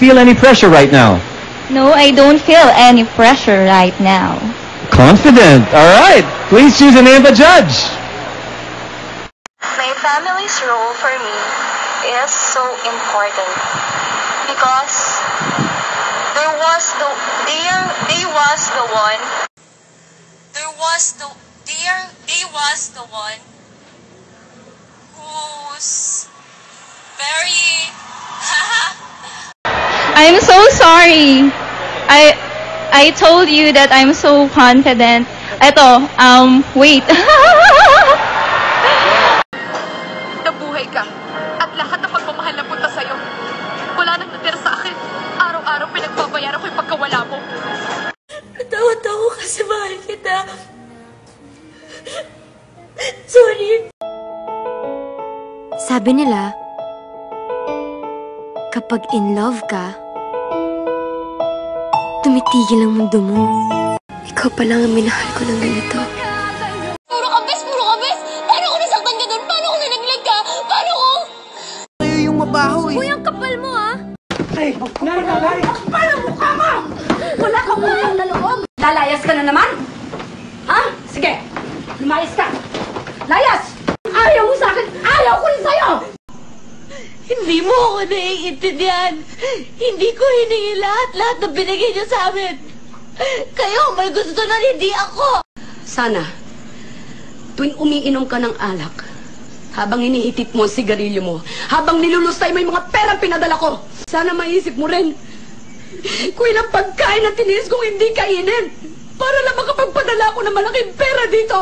feel any pressure right now? No, I don't feel any pressure right now. Confident. All right. Please choose a name of a judge. My family's role for me is so important because they was the one who's very I'm so sorry. I told you that I'm so confident. Eto, wait. nabuhay ka at lahat ng pagmamahal na punta sa'yo. Wala nang natira sa akin. Araw-araw pinagbabayaran ko yung pagkawala mo. Natawad ako kasi mahal kita. Sorry. Sabi nila, kapag in love ka, tumitigil ang mundo mo. Ikaw pa lang ang minahal ko ng ganito. Puro kabes! Paano ko nasaktan ka doon? Paano ko nalaglag ka? Paano ko? Sa'yo yung mabaho eh. Uy, ang kapal mo ah! Ay, Nay! Kapal ang mukha mo! Wala kang utang na loob! Lalayas ka na naman? Ha? Sige, lumayas ka! Layas! Ayaw mo sa akin! Ayaw ko rin sa'yo! Hindi mo ako naiintindihan. Hindi ko hiningi lahat na binigay niyo sa amin. Kayo, may gusto na hindi ako. Sana, tuwing umiinom ka ng alak, habang iniitip mo ang sigarilyo mo, habang nilulustay mo yung mga perang pinadala ko, sana maisip mo rin kung ilang pagkain na tiniis kong hindi kainin para lang makapagpadala ko ng malaking pera dito.